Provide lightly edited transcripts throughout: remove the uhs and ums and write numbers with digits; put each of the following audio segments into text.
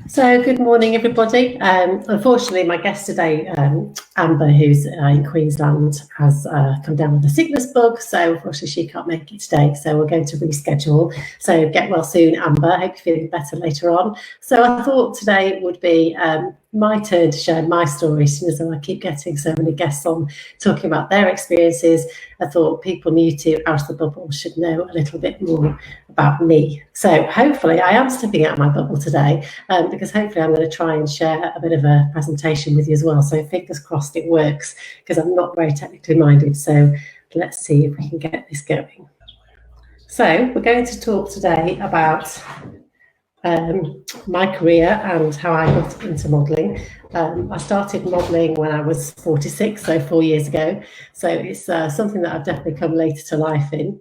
So good morning, everybody. Unfortunately, my guest today, Amber, who's in Queensland, has come down with a sickness bug. So unfortunately, she can't make it today. So we're going to reschedule. So get well soon, Amber. I hope you're feeling better later on. So I thought today would be my turn to share my story. As I keep getting so many guests on talking about their experiences, I thought people new to Out of the Bubble should know a little bit more about me. So hopefully I am stepping out of my bubble today, because hopefully I'm going to try and share a bit of a presentation with you as well. So fingers crossed it works, because I'm not very technically minded. So let's see if we can get this going. So we're going to talk today about my career and how I got into modelling. I started modelling when I was 46, so 4 years ago. So it's something that I've definitely come later to life in.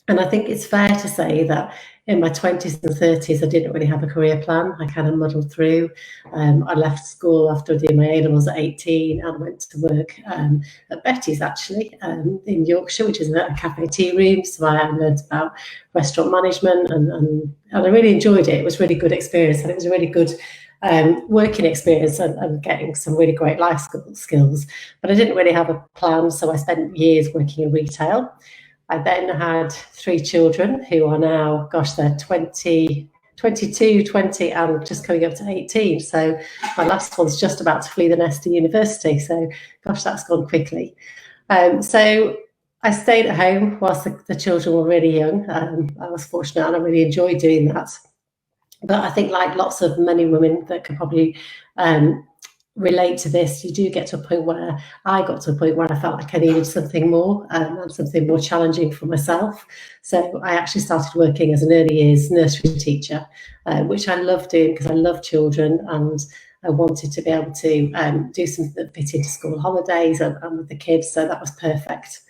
And I think it's fair to say that in my 20s and 30s, I didn't really have a career plan. I kind of muddled through. I left school after doing my A-levels at 18 and went to work at Betty's, actually, in Yorkshire, which is a cafe tea room. So I learned about restaurant management and I really enjoyed it. It was a really good experience, and it was a really good working experience and getting some really great life skills. But I didn't really have a plan, so I spent years working in retail. I then had 3 children who are now, gosh, they're 20, 22, 20, and just coming up to 18. So my last one's just about to flee the nest to university. So, gosh, that's gone quickly. So I stayed at home whilst the children were really young. I was fortunate and I really enjoyed doing that. But I think, like lots of many women that could probably relate to this, you do get to a point where I got to a point where I felt like I needed something more and something more challenging for myself. So I actually started working as an early years nursery teacher, which I love doing because I love children, and I wanted to be able to do something that fit into school holidays and with the kids. So that was perfect.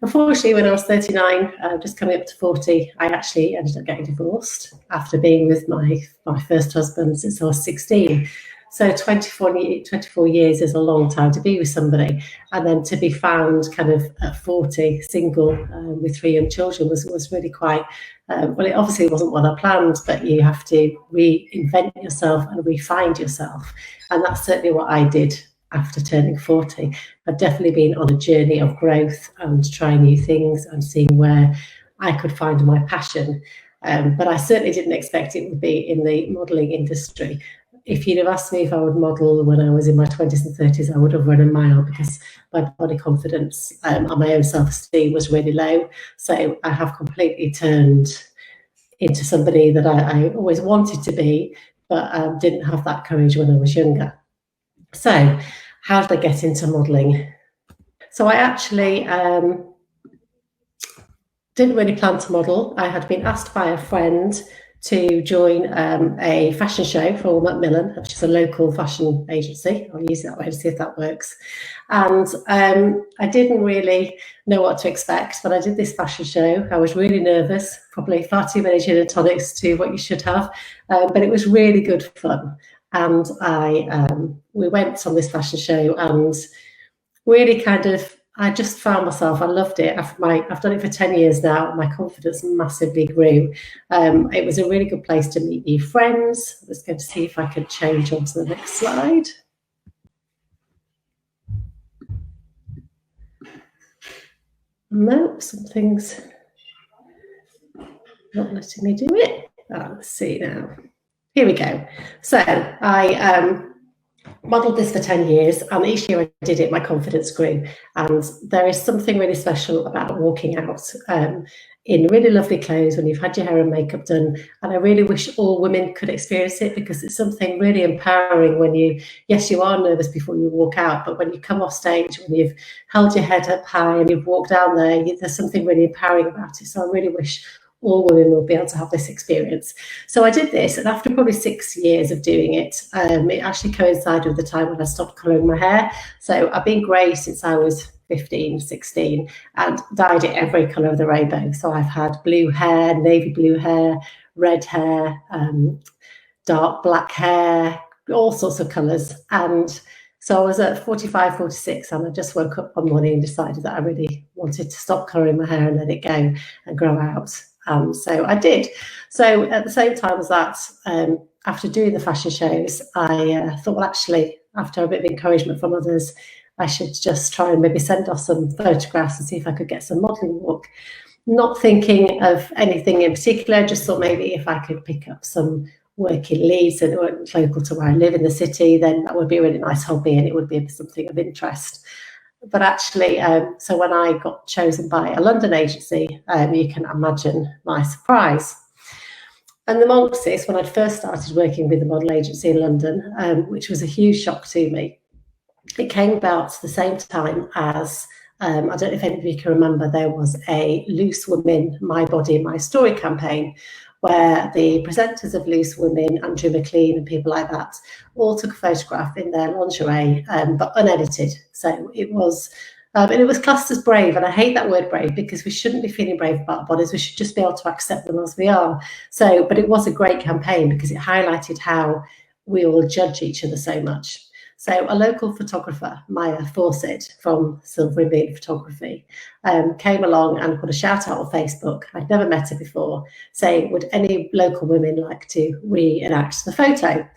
Unfortunately, when I was 39, just coming up to 40, I actually ended up getting divorced after being with my first husband since I was 16. So 24 years is a long time to be with somebody, and then to be found kind of at 40, single, with 3 young children was really quite, well, it obviously wasn't what I planned, but you have to reinvent yourself and re-find yourself. And that's certainly what I did after turning 40. I've definitely been on a journey of growth and trying new things and seeing where I could find my passion. But I certainly didn't expect it would be in the modelling industry. If you'd have asked me if I would model when I was in my 20s and 30s, I would have run a mile, because my body confidence and my own self-esteem was really low. So I have completely turned into somebody that I always wanted to be, but didn't have that courage when I was younger. So how did I get into modelling? So I actually didn't really plan to model. I had been asked by a friend to join a fashion show for Macmillan, which is a local fashion agency. I'll use that way to see if that works. And I didn't really know what to expect, but I did this fashion show. I was really nervous, probably far too many gin and tonics to what you should have, but it was really good fun. And we went on this fashion show and really kind of, I just found myself, I loved it. I've done it for 10 years now. My confidence massively grew. It was a really good place to meet new friends. I'm just going to see if I can change on to the next slide. No, something's not letting me do it. Let's see now. Here we go. So I modelled this for 10 years, and each year I did it, my confidence grew. And there is something really special about walking out in really lovely clothes when you've had your hair and makeup done. And I really wish all women could experience it, because it's something really empowering when yes, you are nervous before you walk out, but when you come off stage, when you've held your head up high and you've walked down there, there's something really empowering about it. So I really wish all women will be able to have this experience. So I did this, and after probably 6 years of doing it, it actually coincided with the time when I stopped colouring my hair. So I've been grey since I was 15, 16, and dyed it every colour of the rainbow. So I've had blue hair, navy blue hair, red hair, dark black hair, all sorts of colours. And so I was at 45, 46, and I just woke up one morning and decided that I really wanted to stop colouring my hair and let it go and grow out. So I did. So at the same time as that, after doing the fashion shows, I thought, well, actually, after a bit of encouragement from others, I should just try and maybe send off some photographs and see if I could get some modelling work. Not thinking of anything in particular, just thought maybe if I could pick up some work in Leeds and weren't local to where I live in the city, then that would be a really nice hobby and it would be something of interest. But actually, so when I got chosen by a London agency, you can imagine my surprise. And the Monks, when I'd first started working with the model agency in London, which was a huge shock to me, it came about the same time as, I don't know if anybody can remember, there was a Loose Women, My Body, My Story campaign, where the presenters of Loose Women, Andrew McLean and people like that, all took a photograph in their lingerie, but unedited. So it was, and it was classed as brave, and I hate that word brave because we shouldn't be feeling brave about our bodies. We should just be able to accept them as we are. So, but it was a great campaign because it highlighted how we all judge each other so much. So a local photographer, Maya Fawcett from Silver and Bean Photography, came along and put a shout out on Facebook. I'd never met her before, saying, would any local women like to reenact the photo?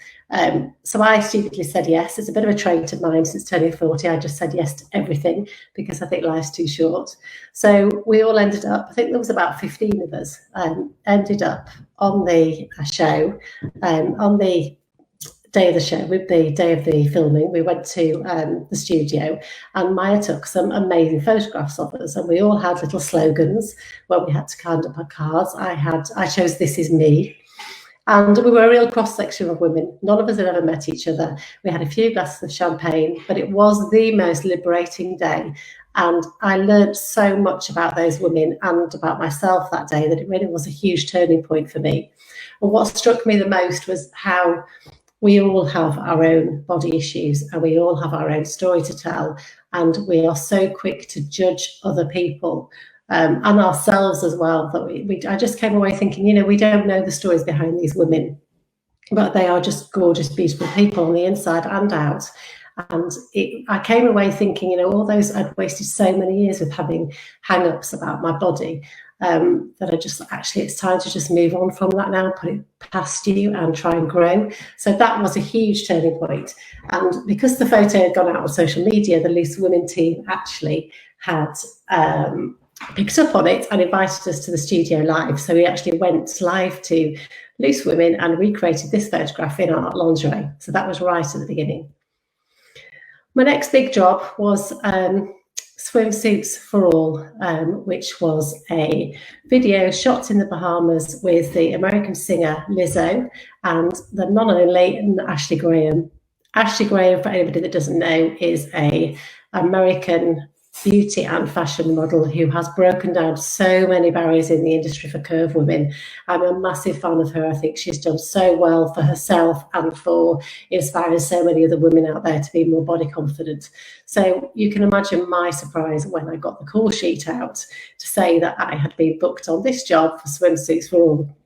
So I stupidly said yes. It's a bit of a trait of mine since turning 40. I just said yes to everything because I think life's too short. So we all ended up, I think there was about 15 of us, ended up on the show, on the day of the show, with the day of the filming, we went to the studio and Maya took some amazing photographs of us, and we all had little slogans where we had to hand up our cards. I chose "This is me," and we were a real cross section of women. None of us had ever met each other. We had a few glasses of champagne, but it was the most liberating day. And I learned so much about those women and about myself that day that it really was a huge turning point for me. And what struck me the most was how we all have our own body issues and we all have our own story to tell. And we are so quick to judge other people and ourselves as well. That I just came away thinking, we don't know the stories behind these women, but they are just gorgeous, beautiful people on the inside and out. And I came away thinking, all those, I'd wasted so many years with having hang-ups about my body. That it's time to just move on from that now, put it past you and try and grow. So that was a huge turning point. And because the photo had gone out on social media, the Loose Women team actually had picked up on it and invited us to the studio live. So we actually went live to Loose Women and recreated this photograph in our lingerie. So that was right at the beginning. My next big job was Swimsuits for All, which was a video shot in the Bahamas with the American singer Lizzo and the non only Ashley Graham. Ashley Graham, for anybody that doesn't know, is an American beauty and fashion model who has broken down so many barriers in the industry for curve women. I'm a massive fan of her. I think she's done so well for herself and for inspiring so many other women out there to be more body confident. So you can imagine my surprise when I got the call sheet out to say that I had been booked on this job for Swimsuits for All.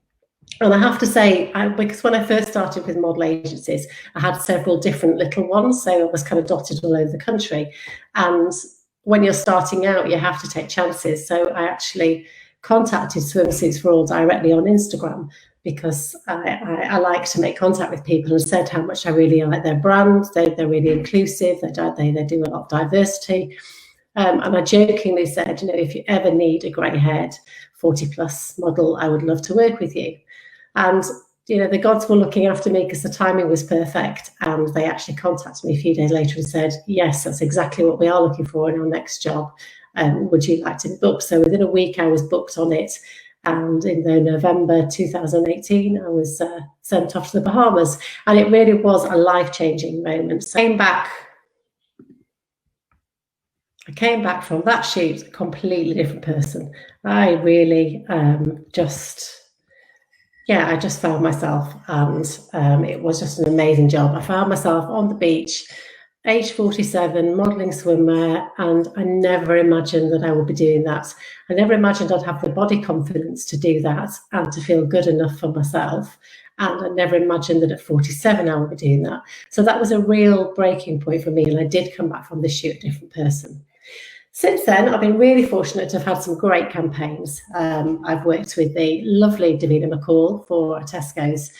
And I have to say, because when I first started with model agencies, I had several different little ones, so I was kind of dotted all over the country. And when you're starting out, you have to take chances. So I actually contacted Swimsuits for All directly on Instagram because I like to make contact with people, and said how much I really like their brand. They're really inclusive. They do a lot of diversity. And I jokingly said, if you ever need a grey-haired 40-plus model, I would love to work with you. And the gods were looking after me because the timing was perfect, and they actually contacted me a few days later and said, yes, that's exactly what we are looking for in our next job. Would you like to be booked? So within a week, I was booked on it. And in November 2018, I was sent off to the Bahamas. And it really was a life-changing moment. So I came back from that shoot a completely different person. I really I just found myself, and it was just an amazing job. I found myself on the beach, age 47, modelling swimwear, and I never imagined that I would be doing that. I never imagined I'd have the body confidence to do that and to feel good enough for myself. And I never imagined that at 47 I would be doing that. So that was a real breaking point for me, and I did come back from the shoot a different person. Since then, I've been really fortunate to have had some great campaigns. I've worked with the lovely Davina McCall for Tesco's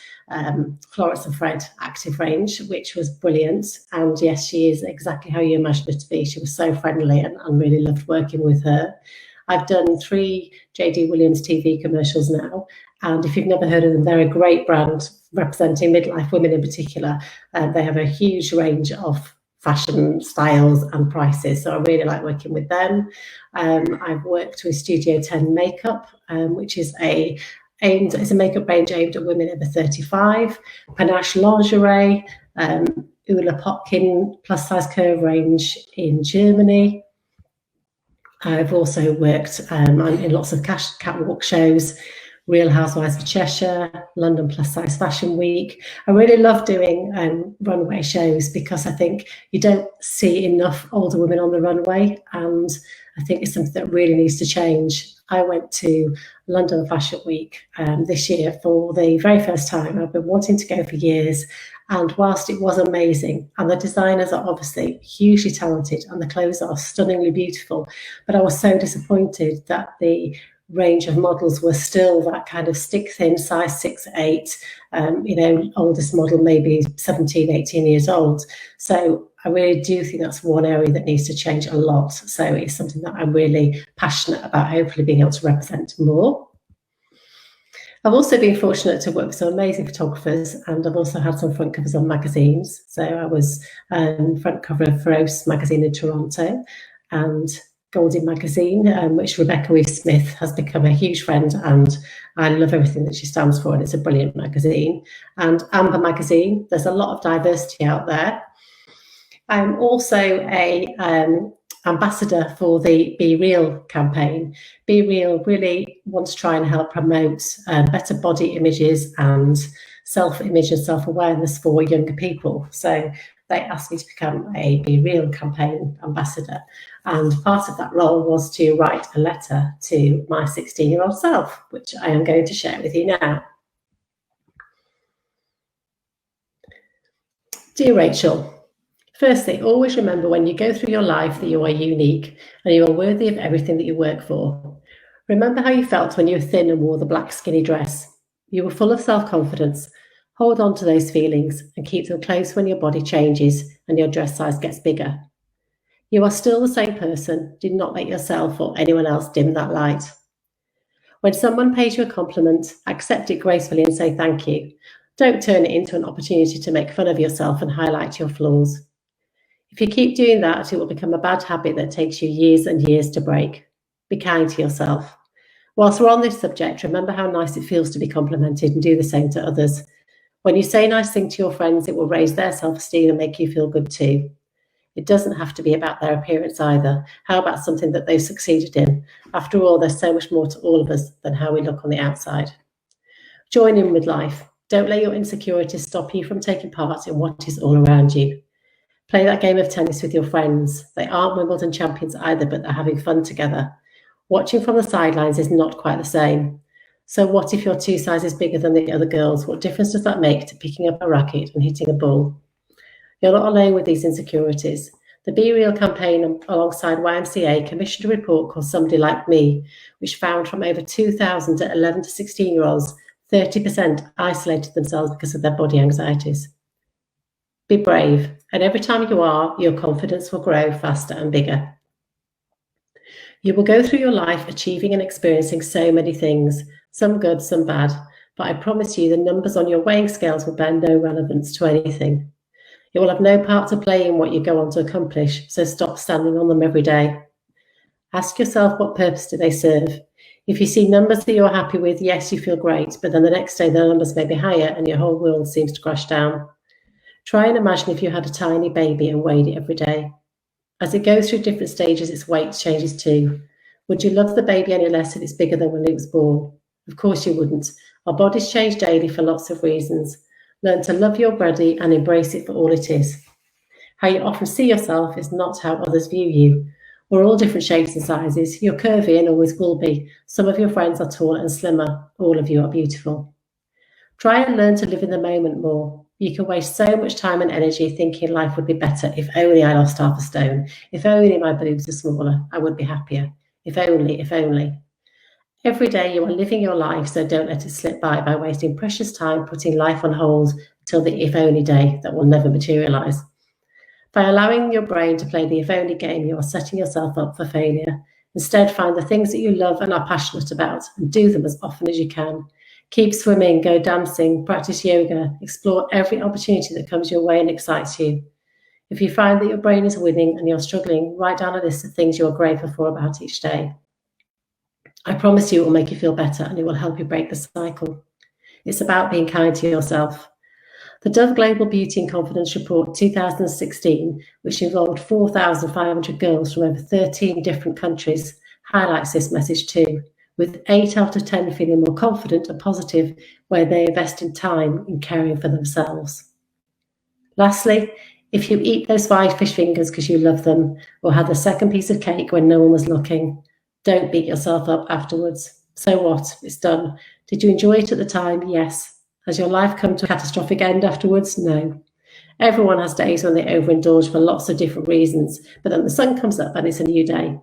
Florence and Fred active range, which was brilliant. And yes, she is exactly how you imagine her to be. She was so friendly and really loved working with her. I've done 3 JD Williams TV commercials now, and if you've never heard of them, they're a great brand representing midlife women in particular. They have a huge range of fashion styles and prices, so I really like working with them. I've worked with Studio 10 Makeup, which is it's a makeup range aimed at women over 35. Panache Lingerie, Ulla Potkin plus size curve range in Germany. I've also worked in lots of catwalk shows, Real Housewives of Cheshire, London Plus Size Fashion Week. I really love doing runway shows because I think you don't see enough older women on the runway, and I think it's something that really needs to change. I went to London Fashion Week this year for the very first time. I've been wanting to go for years, and whilst it was amazing, and the designers are obviously hugely talented and the clothes are stunningly beautiful, but I was so disappointed that the range of models were still that kind of stick thin size 6, 8, oldest model maybe 17, 18 years old. So I really do think that's one area that needs to change a lot. So it's something that I'm really passionate about, hopefully being able to represent more. I've also been fortunate to work with some amazing photographers, and I've also had some front covers on magazines. So I was front cover of Feroce magazine in Toronto, and Goldie magazine, which Rebecca Reeve-Smith has become a huge friend, and I love everything that she stands for, and it's a brilliant magazine. And Amber magazine, there's a lot of diversity out there. I'm also a ambassador for the Be Real campaign. Be Real really wants to try and help promote better body images and self-image and self-awareness for younger people. So they asked me to become a Be Real campaign ambassador. And part of that role was to write a letter to my 16-year-old self, which I am going to share with you now. Dear Rachel, firstly, always remember when you go through your life that you are unique and you are worthy of everything that you work for. Remember how you felt when you were thin and wore the black skinny dress. You were full of self-confidence. Hold on to those feelings and keep them close when your body changes and your dress size gets bigger. You are still the same person. Do not let yourself or anyone else dim that light. When someone pays you a compliment, accept it gracefully and say thank you. Don't turn it into an opportunity to make fun of yourself and highlight your flaws. If you keep doing that, it will become a bad habit that takes you years and years to break. Be kind to yourself. Whilst we're on this subject, remember how nice it feels to be complimented and do the same to others. When you say nice things to your friends, it will raise their self-esteem and make you feel good too. It doesn't have to be about their appearance either. How about something that they've succeeded in? After all, there's so much more to all of us than how we look on the outside. Join in with life. Don't let your insecurities stop you from taking part in what is all around you. Play that game of tennis with your friends. They aren't Wimbledon champions either, but they're having fun together. Watching from the sidelines is not quite the same. So what if you're 2 sizes bigger than the other girls? What difference does that make to picking up a racket and hitting a ball? You're not alone with these insecurities. The Be Real campaign alongside YMCA commissioned a report called Somebody Like Me, which found from over 2,000 11 to 16-year-olds, 30% isolated themselves because of their body anxieties. Be brave, and every time you are, your confidence will grow faster and bigger. You will go through your life achieving and experiencing so many things, some good, some bad, but I promise you the numbers on your weighing scales will bear no relevance to anything. It will have no part to play in what you go on to accomplish, so stop standing on them every day. Ask yourself, what purpose do they serve? If you see numbers that you're happy with, yes, you feel great, but then the next day the numbers may be higher and your whole world seems to crash down. Try and imagine if you had a tiny baby and weighed it every day. As it goes through different stages, its weight changes too. Would you love the baby any less if it's bigger than when it was born? Of course you wouldn't. Our bodies change daily for lots of reasons. Learn to love your body and embrace it for all it is. How you often see yourself is not how others view you. We're all different shapes and sizes. You're curvy and always will be. Some of your friends are taller and slimmer. All of you are beautiful. Try and learn to live in the moment more. You can waste so much time and energy thinking life would be better if only I lost half a stone. If only my boobs were smaller, I would be happier. If only, if only. Every day you are living your life, so don't let it slip by wasting precious time putting life on hold till the if only day that will never materialise. By allowing your brain to play the if only game, you are setting yourself up for failure. Instead, find the things that you love and are passionate about and do them as often as you can. Keep swimming, go dancing, practice yoga, explore every opportunity that comes your way and excites you. If you find that your brain is winning and you're struggling, write down a list of things you're grateful for about each day. I promise you it will make you feel better and it will help you break the cycle. It's about being kind to yourself. The Dove Global Beauty and Confidence Report 2016, which involved 4,500 girls from over 13 different countries, highlights this message too, with 8 out of 10 feeling more confident and positive where they invest in time in caring for themselves. Lastly, if you eat those 5 fish fingers because you love them, or had the second piece of cake when no one was looking, don't beat yourself up afterwards. So what? It's done. Did you enjoy it at the time? Yes. Has your life come to a catastrophic end afterwards? No. Everyone has days when they overindulge for lots of different reasons, but then the sun comes up and it's a new day.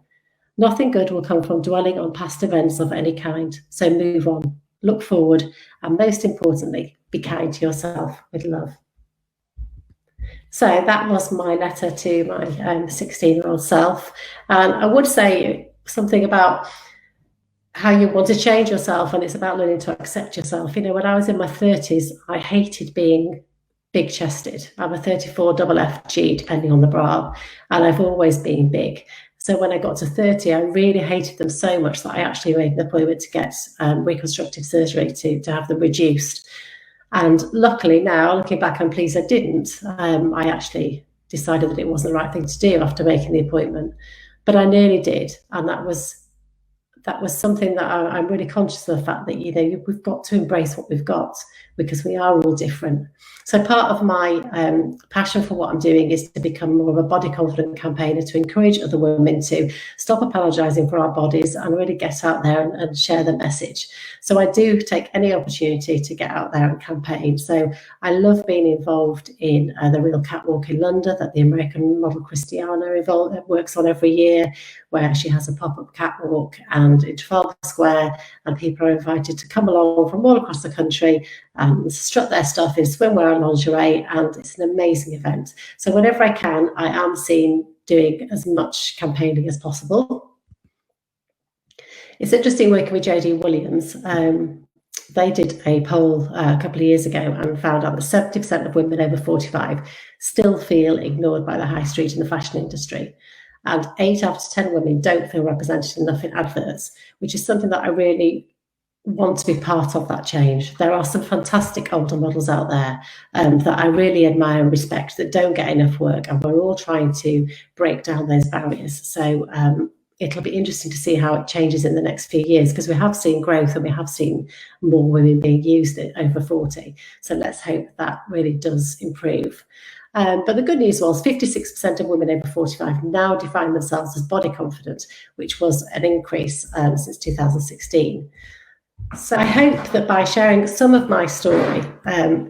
Nothing good will come from dwelling on past events of any kind. So move on, look forward, and most importantly, be kind to yourself with love. So that was my letter to my 16-year-old self. And I would say something about how you want to change yourself, and it's about learning to accept yourself. You know, when I was in my 30s, I hated being big chested. I'm a 34 double FG, depending on the bra, and I've always been big. So when I got to 30, I really hated them so much that I actually made an appointment to get reconstructive surgery to have them reduced. And luckily now, looking back, I'm pleased I didn't. I actually decided that it wasn't the right thing to do after making the appointment, but I nearly did, and that was something that I'm really conscious of the fact that, you know, we've got to embrace what we've got because we are all different. So part of my passion for what I'm doing is to become more of a body confident campaigner, to encourage other women to stop apologising for our bodies and really get out there and share the message. So I do take any opportunity to get out there and campaign. So I love being involved in the Real Catwalk in London that the American model Christiana works on every year, where she has a pop-up catwalk and in Trafalgar Square, and people are invited to come along from all across the country and strut their stuff in swimwear and lingerie, and it's an amazing event. So whenever I can, I am seen doing as much campaigning as possible. It's interesting working with JD Williams. They did a poll a couple of years ago and found out that 70% of women over 45 still feel ignored by the high street and the fashion industry. And 8 out of 10 women don't feel represented enough in adverts, which is something that I really want to be part of that change. There are some fantastic older models out there that I really admire and respect that don't get enough work, and we're all trying to break down those barriers. So it'll be interesting to see how it changes in the next few years, because we have seen growth and we have seen more women being used at over 40. So let's hope that really does improve. But the good news was 56% of women over 45 now define themselves as body confident, which was an increase since 2016. So I hope that by sharing some of my story,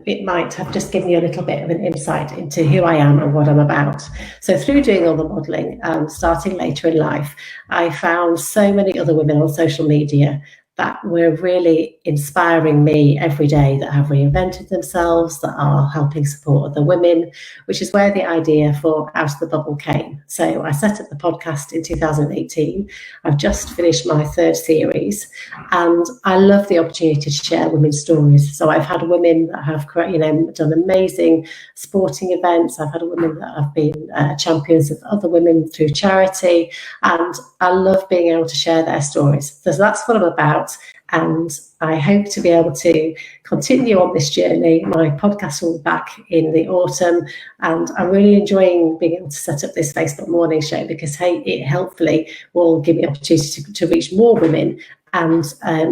it might have just given you a little bit of an insight into who I am and what I'm about. So through doing all the modelling, starting later in life, I found so many other women on social media that were really inspiring me every day, that have reinvented themselves, that are helping support other women, which is where the idea for Out of the Bubble came. So I set up the podcast in 2018. I've just finished my 3rd series, and I love the opportunity to share women's stories. So I've had women that have, done amazing sporting events. I've had women that have been champions of other women through charity, and I love being able to share their stories. So that's what I'm about. And I hope to be able to continue on this journey. My podcast will be back in the autumn, and I'm really enjoying being able to set up this Facebook morning show, because it hopefully will give me an opportunity to reach more women and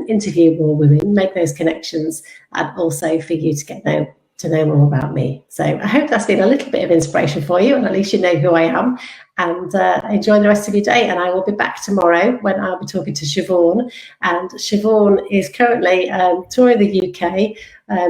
interview more women, make those connections, and also for you to get to know more about me. So I hope that's been a little bit of inspiration for you, and at least you know who I am. and enjoy the rest of your day. And I will be back tomorrow when I'll be talking to Siobhan. And Siobhan is currently touring the UK,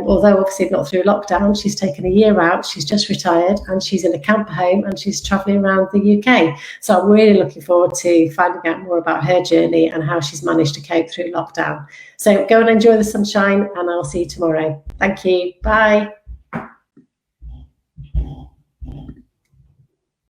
although obviously not through lockdown. She's taken a year out, she's just retired, and she's in a camper home, and she's travelling around the UK. So I'm really looking forward to finding out more about her journey and how she's managed to cope through lockdown. So go and enjoy the sunshine, and I'll see you tomorrow. Thank you. Bye.